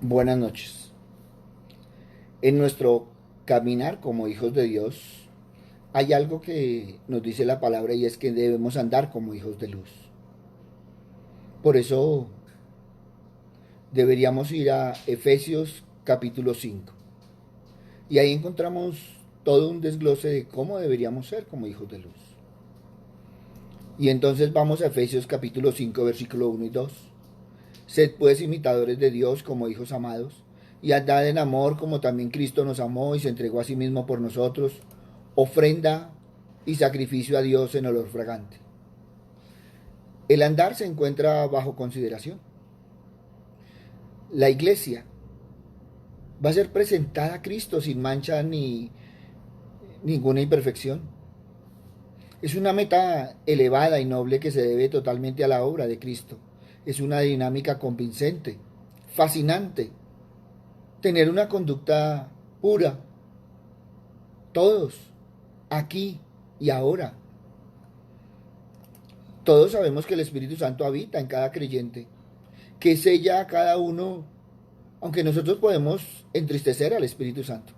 Buenas noches. En nuestro caminar como hijos de Dios hay algo que nos dice la palabra y es que debemos andar como hijos de luz. Por eso deberíamos ir a Efesios capítulo 5 y ahí encontramos todo un desglose de cómo deberíamos ser como hijos de luz. Y entonces vamos a Efesios capítulo 5 versículo 1 y 2. Sed pues imitadores de Dios como hijos amados, y andad en amor como también Cristo nos amó y se entregó a sí mismo por nosotros, ofrenda y sacrificio a Dios en olor fragante. El andar se encuentra bajo consideración. La iglesia va a ser presentada a Cristo sin mancha ni ninguna imperfección. Es una meta elevada y noble que se debe totalmente a la obra de Cristo. Es una dinámica convincente, fascinante, tener una conducta pura, todos, aquí y ahora. Todos sabemos que el Espíritu Santo habita en cada creyente, que sella a cada uno, aunque nosotros podemos entristecer al Espíritu Santo.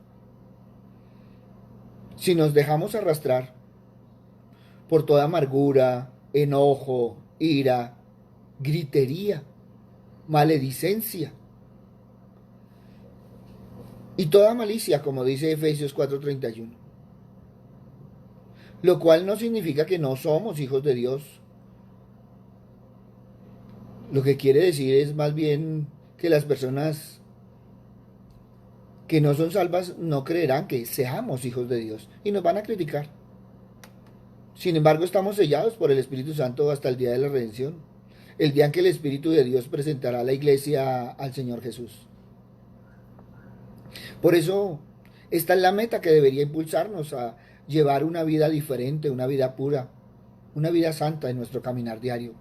Si nos dejamos arrastrar por toda amargura, enojo, ira, gritería, maledicencia y toda malicia, como dice Efesios 4:31, lo cual no significa que no somos hijos de Dios. Lo que quiere decir es más bien que las personas que no son salvas no creerán que seamos hijos de Dios y nos van a criticar. Sin embargo, estamos sellados por el Espíritu Santo hasta el día de la redención, el día en que el Espíritu de Dios presentará a la iglesia al Señor Jesús. Por eso, esta es la meta que debería impulsarnos a llevar una vida diferente, una vida pura, una vida santa en nuestro caminar diario.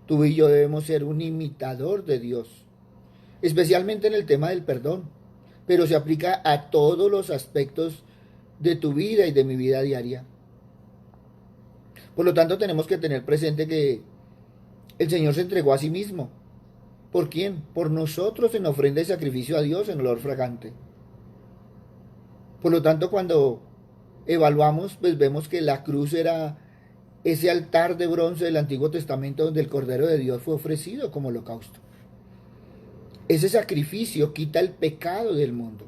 Tú y yo debemos ser un imitador de Dios, especialmente en el tema del perdón, pero se aplica a todos los aspectos de tu vida y de mi vida diaria. Por lo tanto, tenemos que tener presente que el Señor se entregó a sí mismo. ¿Por quién? Por nosotros en ofrenda y sacrificio a Dios en olor fragante. Por lo tanto, cuando evaluamos, pues vemos que la cruz era ese altar de bronce del Antiguo Testamento donde el Cordero de Dios fue ofrecido como holocausto. Ese sacrificio quita el pecado del mundo.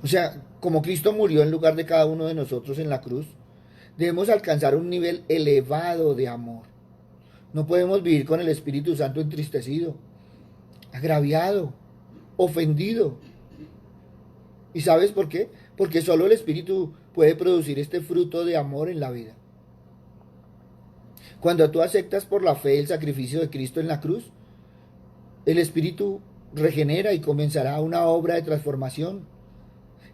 O sea, como Cristo murió en lugar de cada uno de nosotros en la cruz, debemos alcanzar un nivel elevado de amor. No podemos vivir con el Espíritu Santo entristecido, agraviado, ofendido. ¿Y sabes por qué? Porque solo el Espíritu puede producir este fruto de amor en la vida. Cuando tú aceptas por la fe el sacrificio de Cristo en la cruz, el Espíritu regenera y comenzará una obra de transformación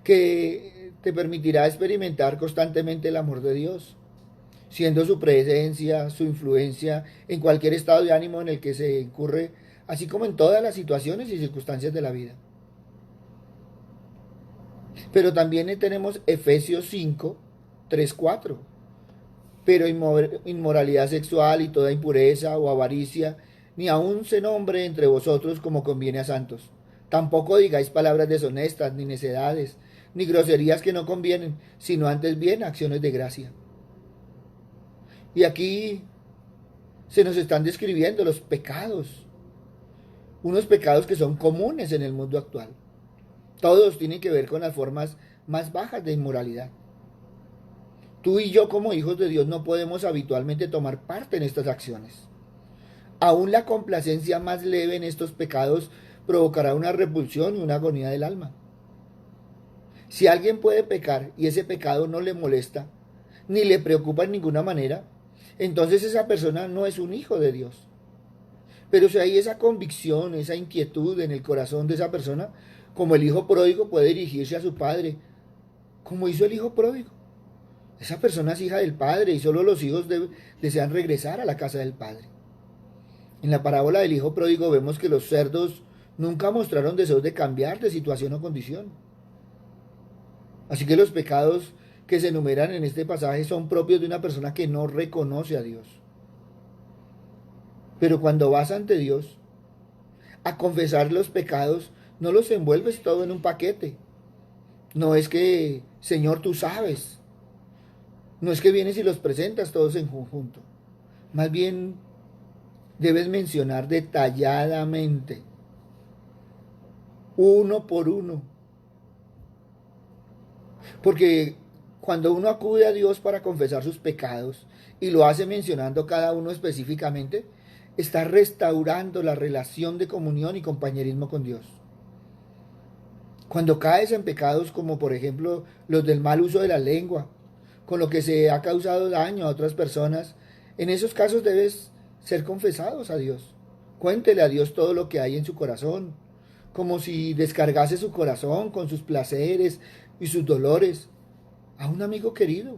que te permitirá experimentar constantemente el amor de Dios, siendo su presencia, su influencia en cualquier estado de ánimo en el que se incurre, así como en todas las situaciones y circunstancias de la vida. Pero también tenemos Efesios 5, 3, 4. Pero inmoralidad sexual y toda impureza o avaricia, ni aun se nombre entre vosotros como conviene a santos. Tampoco digáis palabras deshonestas, ni necedades, ni groserías que no convienen, sino antes bien acciones de gracia. Y aquí se nos están describiendo los pecados, unos pecados que son comunes en el mundo actual. Todos tienen que ver con las formas más bajas de inmoralidad. Tú y yo como hijos de Dios no podemos habitualmente tomar parte en estas acciones. Aún la complacencia más leve en estos pecados provocará una repulsión y una agonía del alma. Si alguien puede pecar y ese pecado no le molesta, ni le preocupa en ninguna manera, entonces esa persona no es un hijo de Dios. Pero si hay esa convicción, esa inquietud en el corazón de esa persona, como el hijo pródigo puede dirigirse a su padre, como hizo el hijo pródigo. Esa persona es hija del padre y solo los hijos desean regresar a la casa del padre. En la parábola del hijo pródigo vemos que los cerdos nunca mostraron deseos de cambiar de situación o condición. Así que los pecados que se enumeran en este pasaje son propios de una persona que no reconoce a Dios. Pero cuando vas ante Dios, a confesar los pecados, no los envuelves todo en un paquete. No es que, Señor, tú sabes. No es que vienes y los presentas todos en conjunto. Más bien debes mencionar detalladamente, uno por uno. Porque cuando uno acude a Dios para confesar sus pecados y lo hace mencionando cada uno específicamente, está restaurando la relación de comunión y compañerismo con Dios. Cuando caes en pecados como por ejemplo los del mal uso de la lengua, con lo que se ha causado daño a otras personas, en esos casos debes ser confesados a Dios. Cuéntele a Dios todo lo que hay en su corazón, como si descargase su corazón con sus placeres y sus dolores a un amigo querido.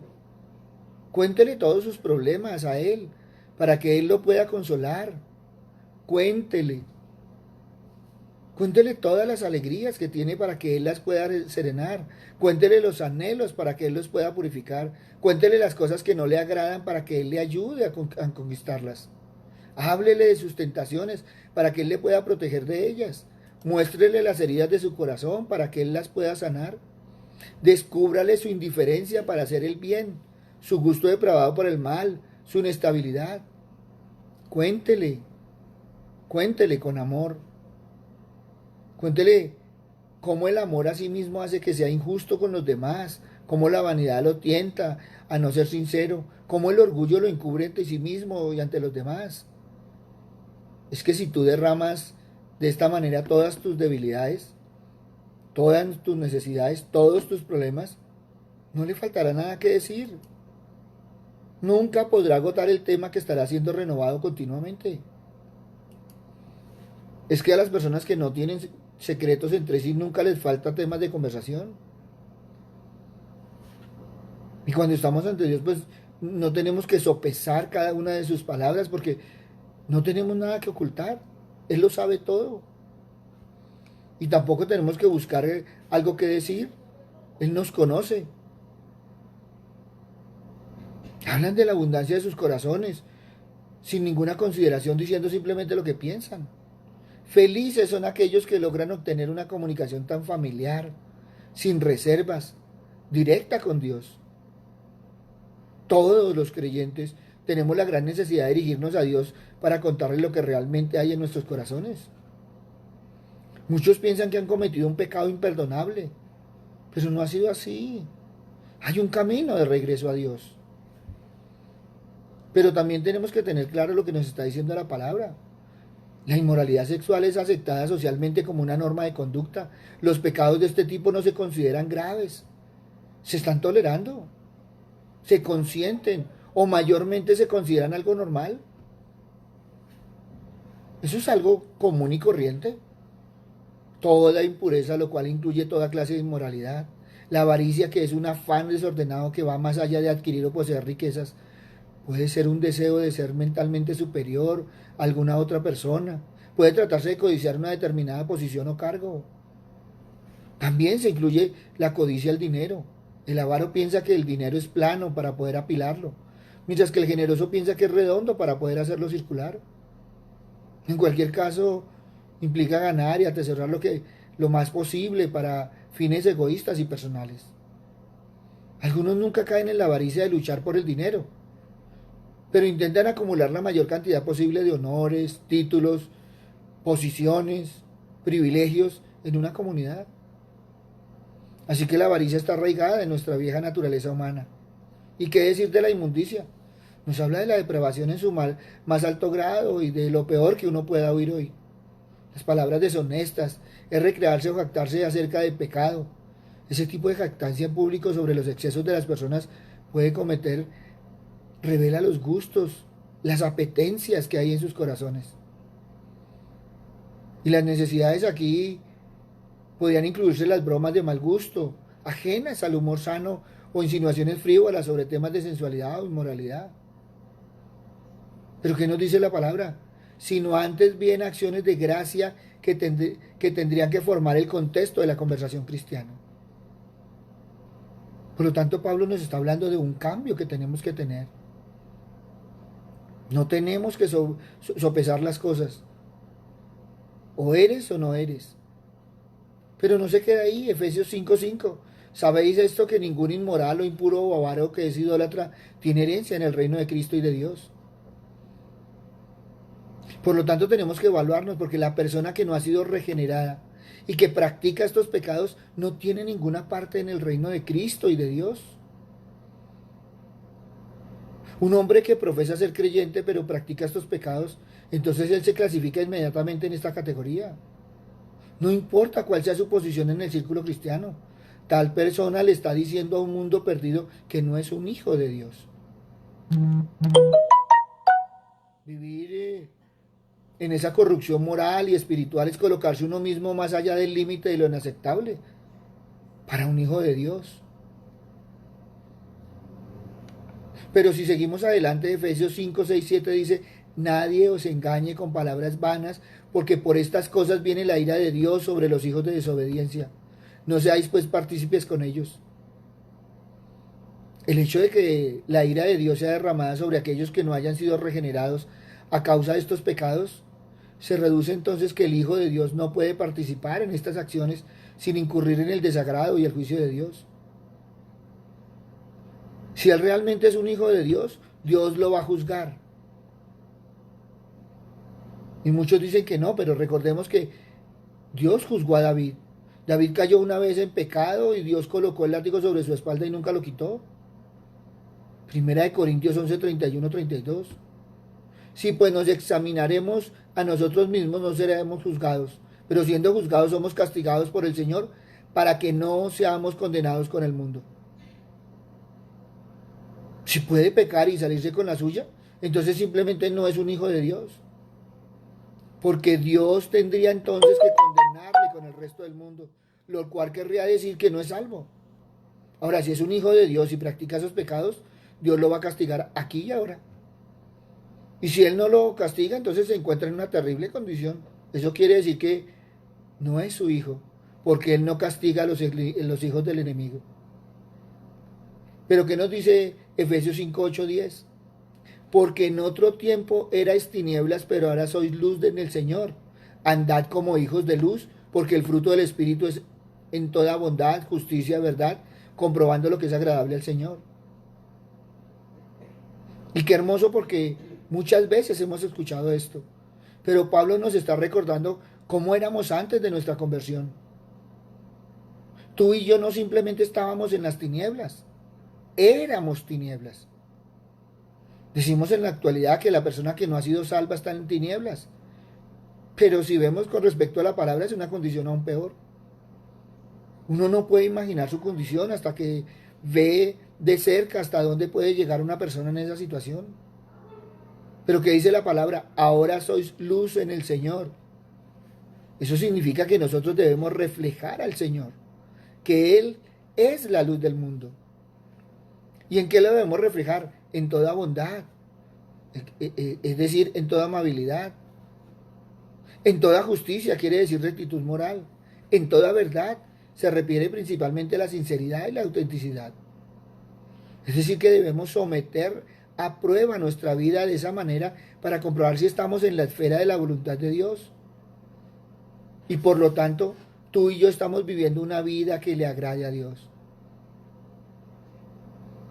Cuéntele todos sus problemas a Él, para que Él lo pueda consolar. Cuéntele. Cuéntele todas las alegrías que tiene para que Él las pueda serenar. Cuéntele los anhelos para que Él los pueda purificar. Cuéntele las cosas que no le agradan para que Él le ayude a conquistarlas. Háblele de sus tentaciones para que Él le pueda proteger de ellas. Muéstrele las heridas de su corazón para que Él las pueda sanar. Descúbrale su indiferencia para hacer el bien, su gusto depravado por el mal, su inestabilidad. Cuéntele, cuéntele con amor. Cuéntele cómo el amor a sí mismo hace que sea injusto con los demás, cómo la vanidad lo tienta a no ser sincero, cómo el orgullo lo encubre ante sí mismo y ante los demás. Es que si tú derramas de esta manera todas tus debilidades, todas tus necesidades, todos tus problemas, no le faltará nada que decir. Nunca podrá agotar el tema que estará siendo renovado continuamente. Es que a las personas que no tienen secretos entre sí nunca les falta temas de conversación. Y cuando estamos ante Dios, pues no tenemos que sopesar cada una de sus palabras porque no tenemos nada que ocultar. Él lo sabe todo. Y tampoco tenemos que buscar algo que decir. Él nos conoce. Hablan de la abundancia de sus corazones, sin ninguna consideración, diciendo simplemente lo que piensan. Felices son aquellos que logran obtener una comunicación tan familiar, sin reservas, directa con Dios. Todos los creyentes tenemos la gran necesidad de dirigirnos a Dios para contarle lo que realmente hay en nuestros corazones. Muchos piensan que han cometido un pecado imperdonable, pero no ha sido así. Hay un camino de regreso a Dios. Pero también tenemos que tener claro lo que nos está diciendo la palabra. La inmoralidad sexual es aceptada socialmente como una norma de conducta. Los pecados de este tipo no se consideran graves. Se están tolerando, se consienten o mayormente se consideran algo normal. Eso es algo común y corriente. Toda impureza, lo cual incluye toda clase de inmoralidad. La avaricia, que es un afán desordenado que va más allá de adquirir o poseer riquezas. Puede ser un deseo de ser mentalmente superior a alguna otra persona. Puede tratarse de codiciar una determinada posición o cargo. También se incluye la codicia al dinero. El avaro piensa que el dinero es plano para poder apilarlo, mientras que el generoso piensa que es redondo para poder hacerlo circular. En cualquier caso, implica ganar y atesorar lo más posible para fines egoístas y personales. Algunos nunca caen en la avaricia de luchar por el dinero, pero intentan acumular la mayor cantidad posible de honores, títulos, posiciones, privilegios en una comunidad. Así que la avaricia está arraigada en nuestra vieja naturaleza humana. ¿Y qué decir de la inmundicia? Nos habla de la depravación en su más alto grado y de lo peor que uno pueda oír hoy. Las palabras deshonestas, es recrearse o jactarse acerca del pecado. Ese tipo de jactancia en público sobre los excesos de las personas revela los gustos, las apetencias que hay en sus corazones. Y las necesidades aquí podrían incluirse las bromas de mal gusto, ajenas al humor sano o insinuaciones frívolas sobre temas de sensualidad o inmoralidad. Pero ¿qué nos dice la palabra? Sino antes bien acciones de gracia que tendrían que formar el contexto de la conversación cristiana. Por lo tanto, Pablo nos está hablando de un cambio que tenemos que tener. No tenemos que sopesar las cosas. O eres o no eres. Pero no se queda ahí, Efesios 5:5. ¿Sabéis esto, que ningún inmoral o impuro o avaro que es idólatra tiene herencia en el reino de Cristo y de Dios? Por lo tanto, tenemos que evaluarnos, porque la persona que no ha sido regenerada y que practica estos pecados no tiene ninguna parte en el reino de Cristo y de Dios. Un hombre que profesa ser creyente pero practica estos pecados, entonces él se clasifica inmediatamente en esta categoría. No importa cuál sea su posición en el círculo cristiano, tal persona le está diciendo a un mundo perdido que no es un hijo de Dios. Vivir en esa corrupción moral y espiritual es colocarse uno mismo más allá del límite de lo inaceptable para un hijo de Dios. Pero si seguimos adelante, Efesios 5:6-7 dice: nadie os engañe con palabras vanas, porque por estas cosas viene la ira de Dios sobre los hijos de desobediencia. No seáis pues partícipes con ellos. El hecho de que la ira de Dios sea derramada sobre aquellos que no hayan sido regenerados a causa de estos pecados, se reduce entonces que el Hijo de Dios no puede participar en estas acciones sin incurrir en el desagrado y el juicio de Dios. Si él realmente es un hijo de Dios, Dios lo va a juzgar. Y muchos dicen que no, pero recordemos que Dios juzgó a David. David cayó una vez en pecado y Dios colocó el látigo sobre su espalda y nunca lo quitó. Primera de Corintios 11:31-32. Si pues nos examinaremos a nosotros mismos, no seremos juzgados, pero siendo juzgados somos castigados por el Señor, para que no seamos condenados con el mundo. Si puede pecar y salirse con la suya, entonces simplemente no es un hijo de Dios. Porque Dios tendría entonces que condenarle con el resto del mundo, lo cual querría decir que no es salvo. Ahora, si es un hijo de Dios y practica esos pecados, Dios lo va a castigar aquí y ahora. Y si Él no lo castiga, entonces se encuentra en una terrible condición. Eso quiere decir que no es su hijo, porque Él no castiga a los hijos del enemigo. Pero ¿qué nos dice Efesios 5:8-10? Porque en otro tiempo erais tinieblas, pero ahora sois luz en el Señor. Andad como hijos de luz, porque el fruto del Espíritu es en toda bondad, justicia, verdad, comprobando lo que es agradable al Señor. Y qué hermoso, porque muchas veces hemos escuchado esto, pero Pablo nos está recordando cómo éramos antes de nuestra conversión. Tú y yo no simplemente estábamos en las tinieblas, éramos tinieblas. Decimos en la actualidad que la persona que no ha sido salva está en tinieblas, pero si vemos con respecto a la palabra, es una condición aún peor. Uno no puede imaginar su condición hasta que ve de cerca hasta dónde puede llegar una persona en esa situación. Pero ¿qué dice la palabra? Ahora sois luz en el Señor. Eso significa que nosotros debemos reflejar al Señor, que Él es la luz del mundo. ¿Y en qué lo debemos reflejar? En toda bondad, es decir, en toda amabilidad, en toda justicia, quiere decir rectitud moral, en toda verdad, se refiere principalmente a la sinceridad y la autenticidad. Es decir, que debemos someter a prueba nuestra vida de esa manera para comprobar si estamos en la esfera de la voluntad de Dios. Y por lo tanto, tú y yo estamos viviendo una vida que le agrade a Dios.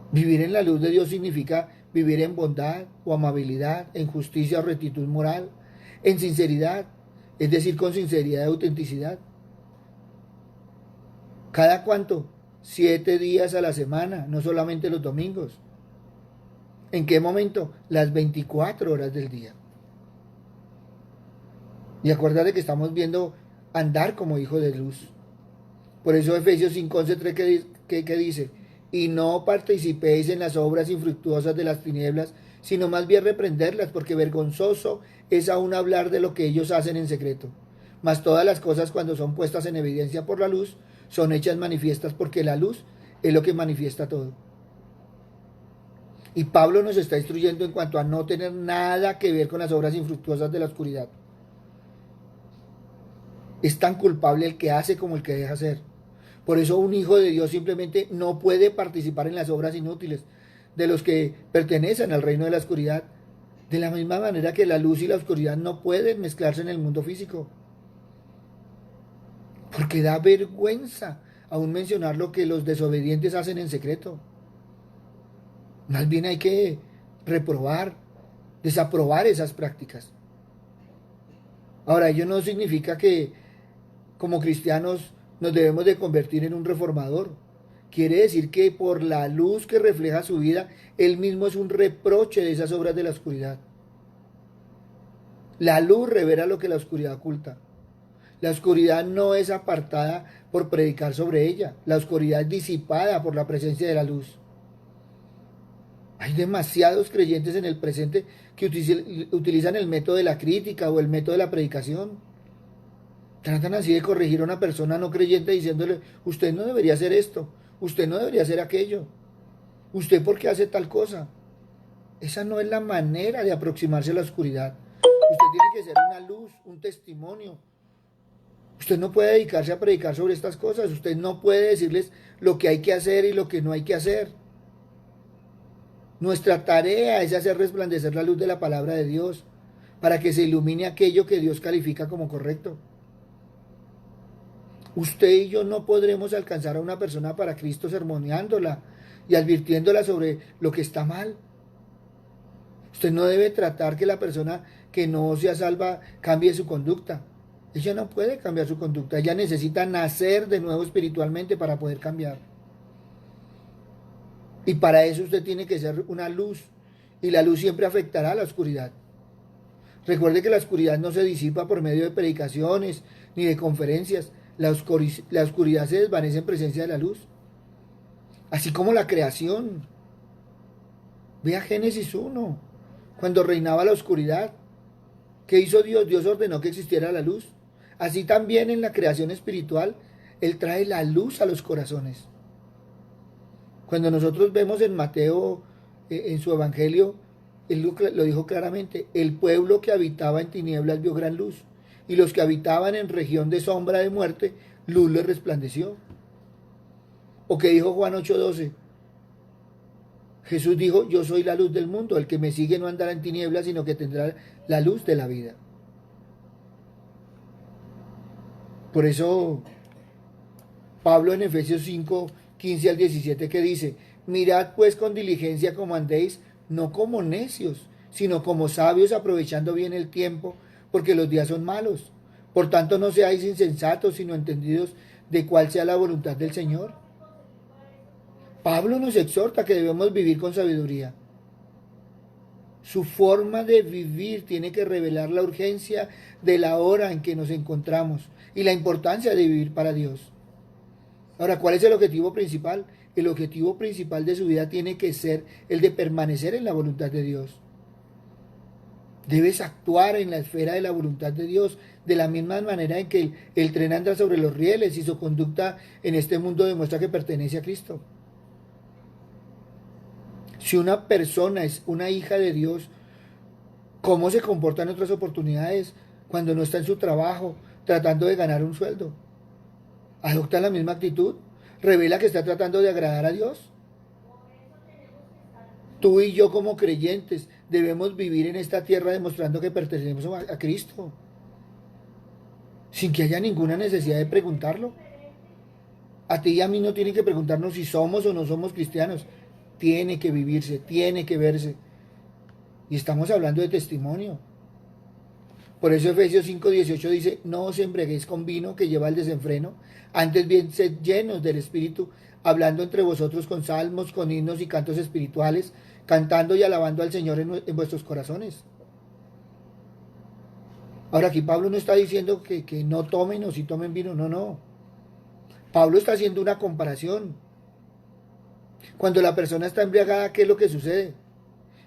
Vivir en la luz de Dios significa vivir en bondad o amabilidad, en justicia o rectitud moral, en sinceridad, es decir, con sinceridad y autenticidad. ¿Cada cuánto? 7 días a la semana, no solamente los domingos. ¿En qué momento? Las 24 horas del día. Y acuérdate que estamos viendo andar como hijo de luz. Por eso Efesios 5:11 que dice: y no participéis en las obras infructuosas de las tinieblas, sino más bien reprenderlas, porque vergonzoso es aún hablar de lo que ellos hacen en secreto. Mas todas las cosas, cuando son puestas en evidencia por la luz, son hechas manifiestas, porque la luz es lo que manifiesta todo. Y Pablo nos está instruyendo en cuanto a no tener nada que ver con las obras infructuosas de la oscuridad. Es tan culpable el que hace como el que deja hacer. Por eso un hijo de Dios simplemente no puede participar en las obras inútiles de los que pertenecen al reino de la oscuridad. De la misma manera que la luz y la oscuridad no pueden mezclarse en el mundo físico. porque da vergüenza aún mencionar lo que los desobedientes hacen en secreto. Más bien hay que reprobar, desaprobar esas prácticas. Ahora, ello no significa que como cristianos nos debemos de convertir en un reformador. Quiere decir que por la luz que refleja su vida, él mismo es un reproche de esas obras de la oscuridad. La luz revela lo que la oscuridad oculta. La oscuridad no es apartada por predicar sobre ella. La oscuridad es disipada por la presencia de la luz. Hay demasiados creyentes en el presente que utilizan el método de la crítica o el método de la predicación. Tratan así de corregir a una persona no creyente diciéndole, usted no debería hacer esto, usted no debería hacer aquello, usted por qué hace tal cosa. Esa no es la manera de aproximarse a la oscuridad. Usted tiene que ser una luz, un testimonio. Usted no puede dedicarse a predicar sobre estas cosas, usted no puede decirles lo que hay que hacer y lo que no hay que hacer. Nuestra tarea es hacer resplandecer la luz de la palabra de Dios para que se ilumine aquello que Dios califica como correcto. Usted y yo no podremos alcanzar a una persona para Cristo sermoneándola y advirtiéndola sobre lo que está mal. Usted no debe tratar que la persona que no sea salva cambie su conducta. Ella no puede cambiar su conducta. Ella necesita nacer de nuevo espiritualmente para poder cambiar. Y para eso usted tiene que ser una luz. Y la luz siempre afectará a la oscuridad. Recuerde que la oscuridad no se disipa por medio de predicaciones ni de conferencias. La oscuridad se desvanece en presencia de la luz. Así como la creación. Vea Génesis 1. Cuando reinaba la oscuridad. ¿Qué hizo Dios? Dios ordenó que existiera la luz. Así también en la creación espiritual, Él trae la luz a los corazones. Cuando nosotros vemos en Mateo, en su evangelio, Él lo dijo claramente, el pueblo que habitaba en tinieblas vio gran luz, y los que habitaban en región de sombra de muerte, luz les resplandeció. O que dijo Juan 8:12, Jesús dijo, yo soy la luz del mundo, el que me sigue no andará en tinieblas, sino que tendrá la luz de la vida. Por eso, Pablo en Efesios 5:15 al 17 que dice, mirad pues con diligencia como andéis, no como necios, sino como sabios aprovechando bien el tiempo, porque los días son malos. Por tanto no seáis insensatos, sino entendidos de cuál sea la voluntad del Señor. Pablo nos exhorta que debemos vivir con sabiduría. Su forma de vivir tiene que revelar la urgencia de la hora en que nos encontramos y la importancia de vivir para Dios. Ahora, ¿cuál es el objetivo principal? El objetivo principal de su vida tiene que ser el de permanecer en la voluntad de Dios. Debes actuar en la esfera de la voluntad de Dios, de la misma manera en que el tren anda sobre los rieles y su conducta en este mundo demuestra que pertenece a Cristo. Si una persona es una hija de Dios, ¿cómo se comporta en otras oportunidades cuando no está en su trabajo tratando de ganar un sueldo? ¿Adopta la misma actitud? ¿Revela que está tratando de agradar a Dios? Tú y yo como creyentes debemos vivir en esta tierra demostrando que pertenecemos a Cristo, sin que haya ninguna necesidad de preguntarlo. A ti y a mí no tienen que preguntarnos si somos o no somos cristianos. Tiene que vivirse, tiene que verse. Y estamos hablando de testimonio. Por eso Efesios 5:18 dice, no os embriaguéis con vino que lleva al desenfreno, antes bien sed llenos del Espíritu, hablando entre vosotros con salmos, con himnos y cantos espirituales, cantando y alabando al Señor en vuestros corazones. Ahora aquí Pablo no está diciendo que no tomen o si tomen vino, no. Pablo está haciendo una comparación. Cuando la persona está embriagada, ¿qué es lo que sucede?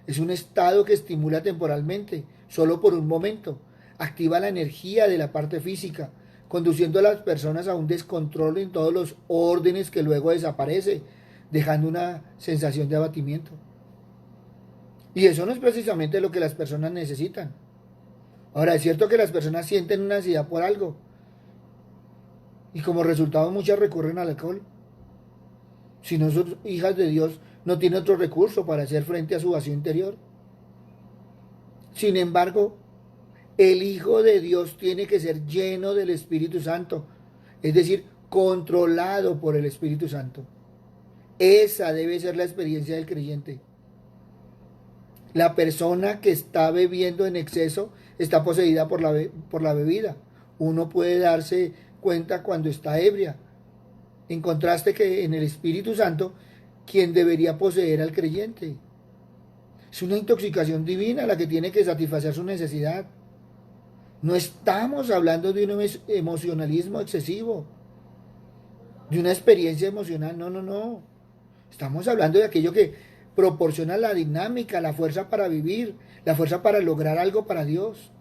Es un estado que estimula temporalmente, solo por un momento. Activa la energía de la parte física, conduciendo a las personas a un descontrol en todos los órdenes que luego desaparece, dejando una sensación de abatimiento. Y eso no es precisamente lo que las personas necesitan. Ahora, es cierto que las personas sienten una ansiedad por algo, y como resultado muchas recurren al alcohol. Si no son hijas de Dios, no tiene otro recurso para hacer frente a su vacío interior. Sin embargo, el Hijo de Dios tiene que ser lleno del Espíritu Santo. es decir, controlado por el Espíritu Santo. Esa debe ser la experiencia del creyente. La persona que está bebiendo en exceso está poseída por la bebida. Uno puede darse cuenta cuando está ebria. En contraste que en el Espíritu Santo, quien debería poseer al creyente. Es una intoxicación divina la que tiene que satisfacer su necesidad. No estamos hablando de un emocionalismo excesivo, de una experiencia emocional. No, no, no. Estamos hablando de aquello que proporciona la dinámica, la fuerza para vivir, la fuerza para lograr algo para Dios.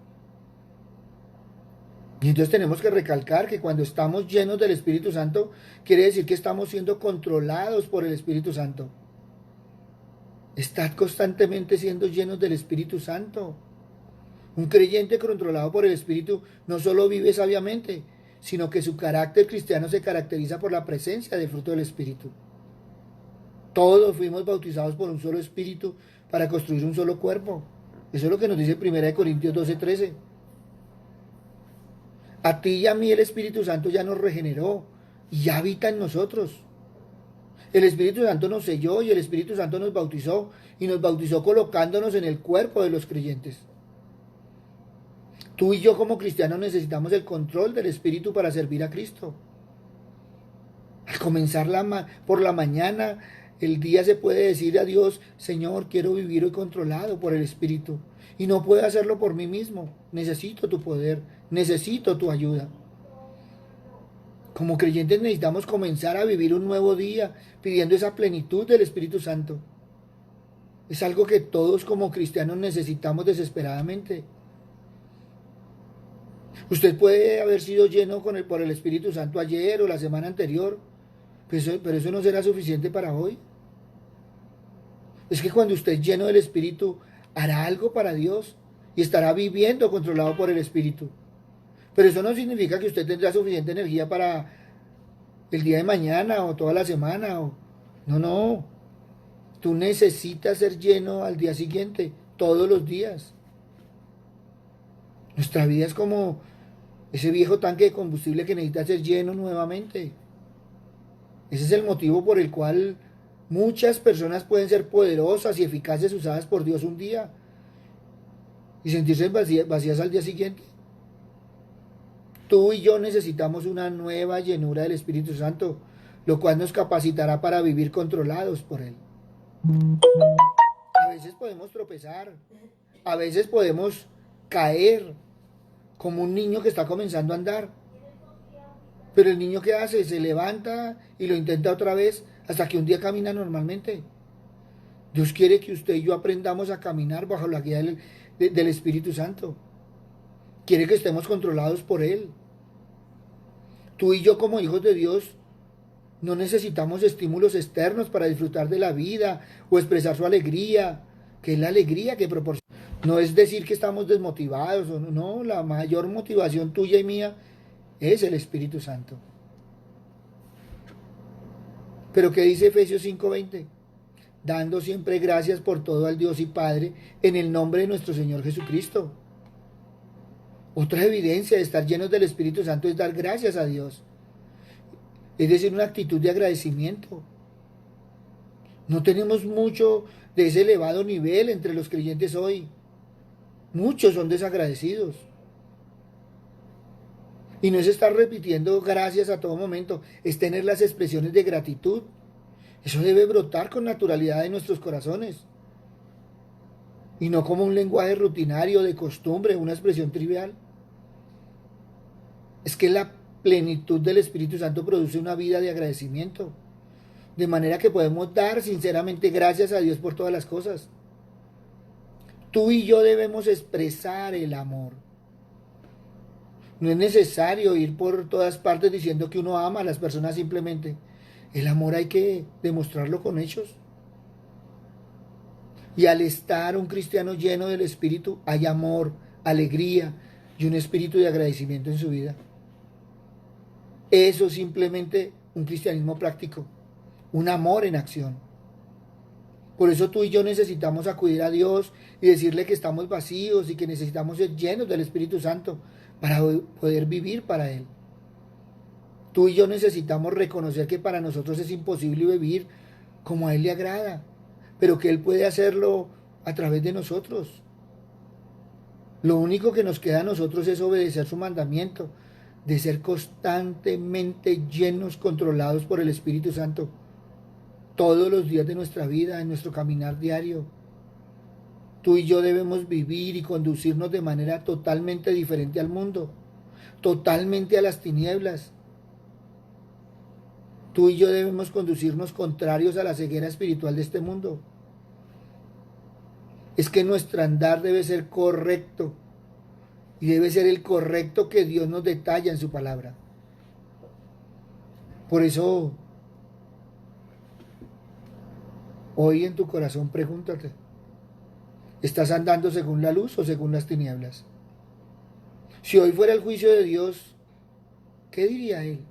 Y entonces tenemos que recalcar que cuando estamos llenos del Espíritu Santo, quiere decir que estamos siendo controlados por el Espíritu Santo. Estad constantemente siendo llenos del Espíritu Santo. Un creyente controlado por el Espíritu no solo vive sabiamente, sino que su carácter cristiano se caracteriza por la presencia del fruto del Espíritu. Todos fuimos bautizados por un solo Espíritu para construir un solo cuerpo. Eso es lo que nos dice 1 Corintios 12:13. A ti y a mí el Espíritu Santo ya nos regeneró y ya habita en nosotros. El Espíritu Santo nos selló y el Espíritu Santo nos bautizó y nos bautizó colocándonos en el cuerpo de los creyentes. Tú y yo como cristianos necesitamos el control del Espíritu para servir a Cristo. Al comenzar por la mañana, el día se puede decir a Dios: Señor, quiero vivir hoy controlado por el Espíritu. Y no puedo hacerlo por mí mismo. Necesito tu poder, necesito tu ayuda. Como creyentes necesitamos comenzar a vivir un nuevo día pidiendo esa plenitud del Espíritu Santo. Es algo que todos como cristianos necesitamos desesperadamente. Usted puede haber sido lleno por el Espíritu Santo ayer o la semana anterior, pero eso no será suficiente para hoy. Es que cuando usted es lleno del Espíritu, hará algo para Dios y estará viviendo controlado por el Espíritu. Pero eso no significa que usted tendrá suficiente energía para el día de mañana o toda la semana. No, no. Tú necesitas ser lleno al día siguiente, todos los días. Nuestra vida es como ese viejo tanque de combustible que necesita ser lleno nuevamente. Ese es el motivo por el cual muchas personas pueden ser poderosas y eficaces usadas por Dios un día y sentirse vacías al día siguiente. Tú y yo necesitamos una nueva llenura del Espíritu Santo, lo cual nos capacitará para vivir controlados por Él. A veces podemos tropezar, a veces podemos caer, como un niño que está comenzando a andar. Pero el niño, ¿qué hace? Se levanta y lo intenta otra vez hasta que un día camina normalmente. Dios quiere que usted y yo aprendamos a caminar bajo la guía del Espíritu Santo. Quiere que estemos controlados por Él. Tú y yo como hijos de Dios no necesitamos estímulos externos para disfrutar de la vida o expresar su alegría, que es la alegría que proporciona. No es decir que estamos desmotivados, no, la mayor motivación tuya y mía es el Espíritu Santo. Pero ¿qué dice Efesios 5:20? Dando siempre gracias por todo al Dios y Padre en el nombre de nuestro Señor Jesucristo. Otra evidencia de estar llenos del Espíritu Santo es dar gracias a Dios. Es decir, una actitud de agradecimiento. No tenemos mucho de ese elevado nivel entre los creyentes hoy. Muchos son desagradecidos. Y no es estar repitiendo gracias a todo momento, es tener las expresiones de gratitud. Eso debe brotar con naturalidad de nuestros corazones. Y no como un lenguaje rutinario, de costumbre, una expresión trivial. Es que la plenitud del Espíritu Santo produce una vida de agradecimiento. De manera que podemos dar sinceramente gracias a Dios por todas las cosas. Tú y yo debemos expresar el amor. No es necesario ir por todas partes diciendo que uno ama a las personas simplemente. El amor hay que demostrarlo con hechos. Y al estar un cristiano lleno del Espíritu, hay amor, alegría y un espíritu de agradecimiento en su vida. Eso es simplemente un cristianismo práctico, un amor en acción. Por eso tú y yo necesitamos acudir a Dios y decirle que estamos vacíos y que necesitamos ser llenos del Espíritu Santo para poder vivir para Él. Tú y yo necesitamos reconocer que para nosotros es imposible vivir como a Él le agrada, pero que Él puede hacerlo a través de nosotros. Lo único que nos queda a nosotros es obedecer su mandamiento, de ser constantemente llenos, controlados por el Espíritu Santo, todos los días de nuestra vida, en nuestro caminar diario. Tú y yo debemos vivir y conducirnos de manera totalmente diferente al mundo, totalmente a las tinieblas. Tú y yo debemos conducirnos contrarios a la ceguera espiritual de este mundo. Es que nuestro andar debe ser correcto y debe ser el correcto que Dios nos detalla en su palabra. Por eso, hoy en tu corazón pregúntate, ¿estás andando según la luz o según las tinieblas? Si hoy fuera el juicio de Dios, ¿qué diría Él?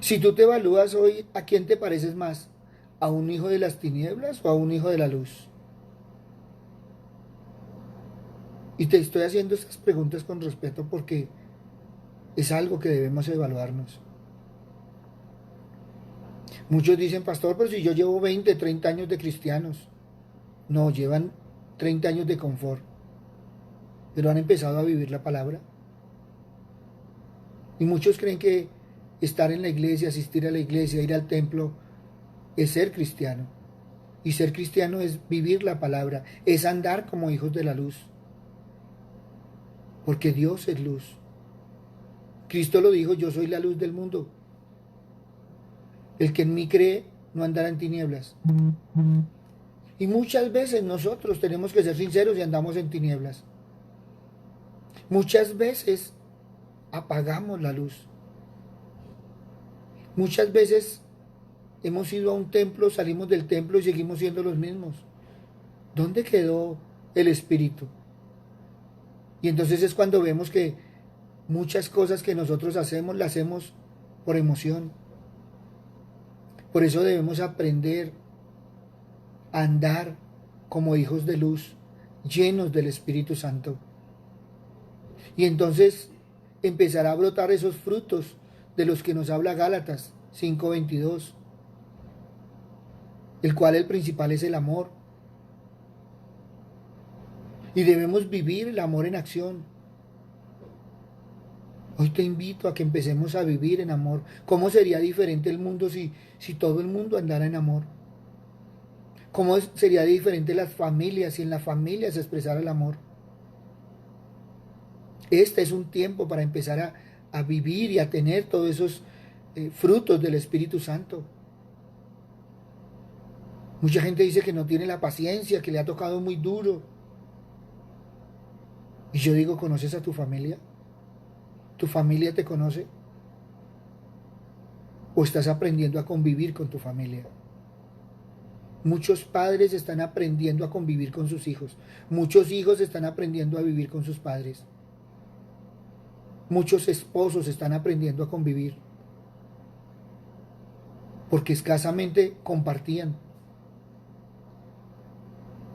Si tú te evalúas hoy, ¿a quién te pareces más? ¿A un hijo de las tinieblas o a un hijo de la luz? Y te estoy haciendo estas preguntas con respeto porque es algo que debemos evaluarnos. Muchos dicen, pastor, pero si yo llevo 20, 30 años de cristianos. No, llevan 30 años de confort, pero han empezado a vivir la palabra. Y muchos creen que estar en la iglesia, asistir a la iglesia, ir al templo, es ser cristiano. Y ser cristiano es vivir la palabra, es andar como hijos de la luz. Porque Dios es luz. Cristo lo dijo, yo soy la luz del mundo. El que en mí cree no andará en tinieblas. Y muchas veces nosotros tenemos que ser sinceros y andamos en tinieblas. Muchas veces apagamos la luz. Muchas veces hemos ido a un templo, salimos del templo y seguimos siendo los mismos. ¿Dónde quedó el Espíritu? Y entonces es cuando vemos que muchas cosas que nosotros hacemos, las hacemos por emoción. Por eso debemos aprender a andar como hijos de luz, llenos del Espíritu Santo. Y entonces empezará a brotar esos frutos de los que nos habla Gálatas 5:22, el cual el principal es el amor. Y debemos vivir el amor en acción. Hoy te invito a que empecemos a vivir en amor. ¿Cómo sería diferente el mundo si todo el mundo andara en amor? ¿Cómo sería diferente las familias si en las familias se expresara el amor? Este es un tiempo para empezar a vivir y a tener todos esos frutos del Espíritu Santo. Mucha gente dice que no tiene la paciencia, que le ha tocado muy duro. Y yo digo, ¿conoces a tu familia? ¿Tu familia te conoce? ¿O estás aprendiendo a convivir con tu familia? Muchos padres están aprendiendo a convivir con sus hijos. Muchos hijos están aprendiendo a vivir con sus padres. Muchos esposos están aprendiendo a convivir. Porque escasamente compartían.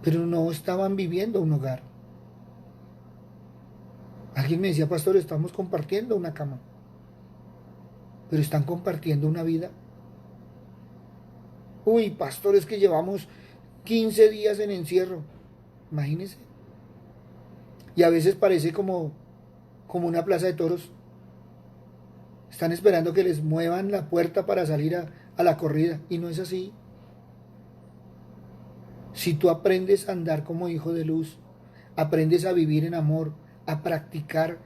Pero no estaban viviendo un hogar. Alguien me decía, pastor, estamos compartiendo una cama. Pero están compartiendo una vida. Uy, pastor, es que llevamos 15 días en encierro. Imagínense. Y a veces parece como una plaza de toros. Están esperando que les muevan la puerta para salir a la corrida. Y no es así. Si tú aprendes a andar como hijo de luz, aprendes a vivir en amor, a practicar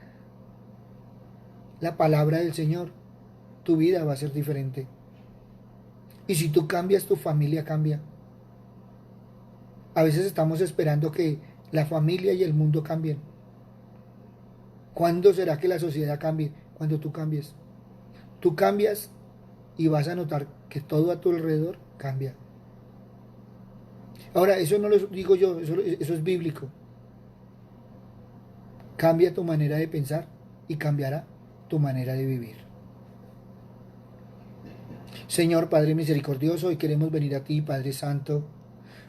la palabra del Señor, tu vida va a ser diferente. Y si tú cambias, tu familia cambia. A veces estamos esperando que la familia y el mundo cambien. ¿Cuándo será que la sociedad cambie? Cuando tú cambies. Tú cambias y vas a notar que todo a tu alrededor cambia. Ahora, eso no lo digo yo, eso es bíblico. Cambia tu manera de pensar y cambiará tu manera de vivir. Señor Padre misericordioso, hoy queremos venir a ti, Padre Santo,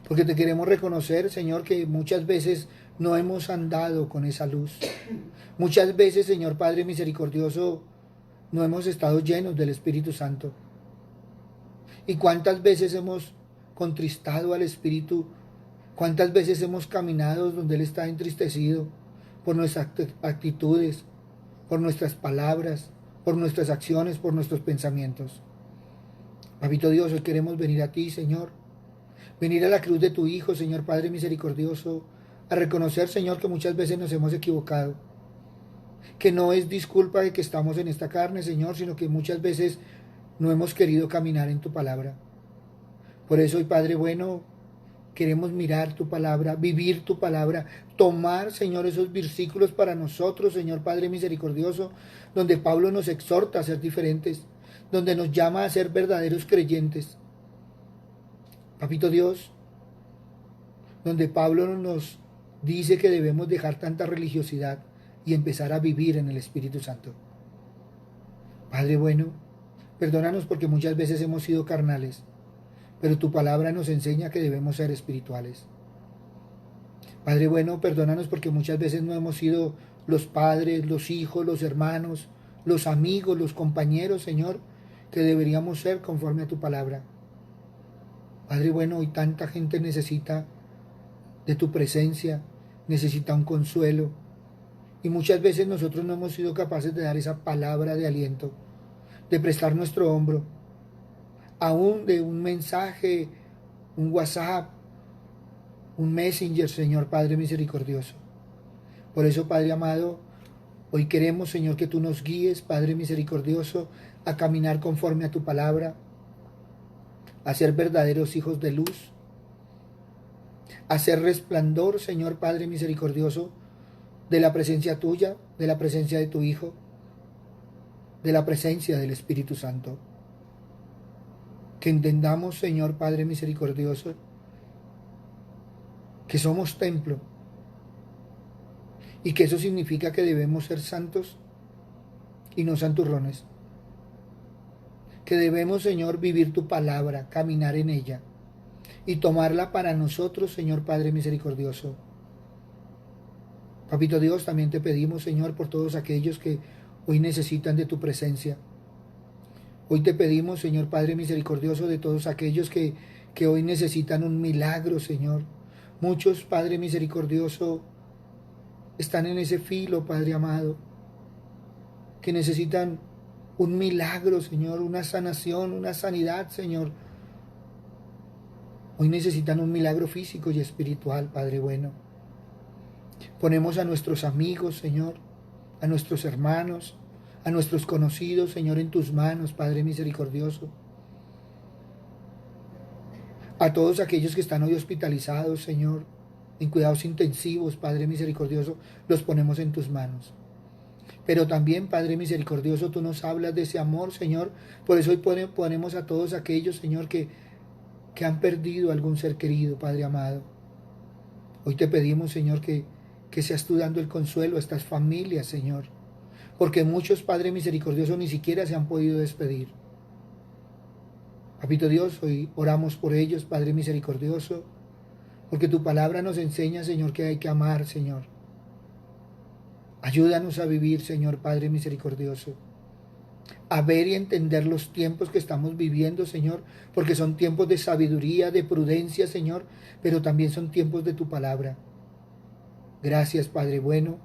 porque te queremos reconocer, Señor, que muchas veces no hemos andado con esa luz. Muchas veces, Señor Padre misericordioso, no hemos estado llenos del Espíritu Santo. ¿Y cuántas veces hemos contristado al Espíritu? ¿Cuántas veces hemos caminado donde Él está entristecido por nuestras actitudes, por nuestras palabras, por nuestras acciones, por nuestros pensamientos? Papito Dios, hoy queremos venir a ti, Señor. Venir a la cruz de tu Hijo, Señor Padre misericordioso, a reconocer, Señor, que muchas veces nos hemos equivocado. Que no es disculpa de que estamos en esta carne, Señor, sino que muchas veces no hemos querido caminar en tu palabra. Por eso hoy, Padre bueno, queremos mirar tu palabra, vivir tu palabra, tomar, Señor, esos versículos para nosotros, Señor Padre misericordioso, donde Pablo nos exhorta a ser diferentes, donde nos llama a ser verdaderos creyentes. Papito Dios, donde Pablo nos dice que debemos dejar tanta religiosidad y empezar a vivir en el Espíritu Santo. Padre bueno, perdónanos porque muchas veces hemos sido carnales, pero tu palabra nos enseña que debemos ser espirituales. Padre bueno, perdónanos porque muchas veces no hemos sido los padres, los hijos, los hermanos, los amigos, los compañeros, Señor, que deberíamos ser conforme a tu palabra. Padre bueno, hoy tanta gente necesita de tu presencia, necesita un consuelo, y muchas veces nosotros no hemos sido capaces de dar esa palabra de aliento, de prestar nuestro hombro, aún de un mensaje, un WhatsApp, un Messenger, Señor Padre misericordioso. Por eso, Padre amado, hoy queremos, Señor, que tú nos guíes, Padre misericordioso, a caminar conforme a tu palabra, a ser verdaderos hijos de luz, a ser resplandor, Señor Padre misericordioso, de la presencia tuya, de la presencia de tu Hijo, de la presencia del Espíritu Santo. Que entendamos, Señor Padre misericordioso, que somos templo y que eso significa que debemos ser santos y no santurrones. Que debemos, Señor, vivir tu palabra, caminar en ella y tomarla para nosotros, Señor Padre misericordioso. Papito Dios, también te pedimos, Señor, por todos aquellos que hoy necesitan de tu presencia. Hoy te pedimos, Señor Padre misericordioso, de todos aquellos que hoy necesitan un milagro, Señor. Muchos, Padre misericordioso, están en ese filo, Padre amado, que necesitan un milagro, Señor, una sanación, una sanidad, Señor. Hoy necesitan un milagro físico y espiritual, Padre bueno. Ponemos a nuestros amigos, Señor, a nuestros hermanos, a nuestros conocidos, Señor, en tus manos, Padre misericordioso. A todos aquellos que están hoy hospitalizados, Señor, en cuidados intensivos, Padre misericordioso, los ponemos en tus manos. Pero también, Padre misericordioso, tú nos hablas de ese amor, Señor. Por eso hoy ponemos a todos aquellos, Señor, que han perdido algún ser querido, Padre amado. Hoy te pedimos, Señor, que seas tú dando el consuelo a estas familias, Señor. Porque muchos, Padre misericordioso, ni siquiera se han podido despedir. Papito Dios, hoy oramos por ellos, Padre misericordioso, porque tu palabra nos enseña, Señor, que hay que amar, Señor. Ayúdanos a vivir, Señor Padre misericordioso, a ver y entender los tiempos que estamos viviendo, Señor, porque son tiempos de sabiduría, de prudencia, Señor, pero también son tiempos de tu palabra. Gracias, Padre bueno.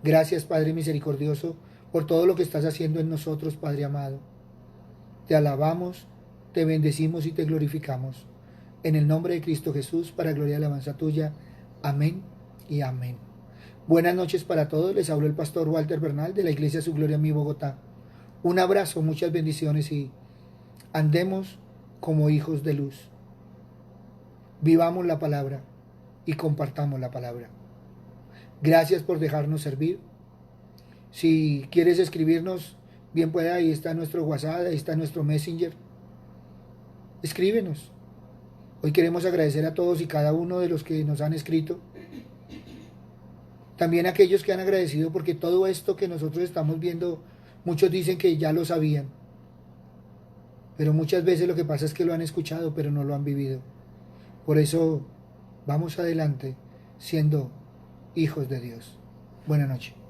Gracias, Padre misericordioso, por todo lo que estás haciendo en nosotros, Padre amado. Te alabamos, te bendecimos y te glorificamos. En el nombre de Cristo Jesús, para gloria y alabanza tuya. Amén y amén. Buenas noches para todos. Les habló el pastor Walter Bernal de la Iglesia Su Gloria en Mi Bogotá. Un abrazo, muchas bendiciones y andemos como hijos de luz. Vivamos la palabra y compartamos la palabra. Gracias por dejarnos servir. Si quieres escribirnos, bien pueda, ahí está nuestro WhatsApp, ahí está nuestro Messenger. Escríbenos. Hoy queremos agradecer a todos y cada uno de los que nos han escrito. También a aquellos que han agradecido porque todo esto que nosotros estamos viendo, muchos dicen que ya lo sabían. Pero muchas veces lo que pasa es que lo han escuchado, pero no lo han vivido. Por eso vamos adelante siendo hijos de Dios. Buenas noches.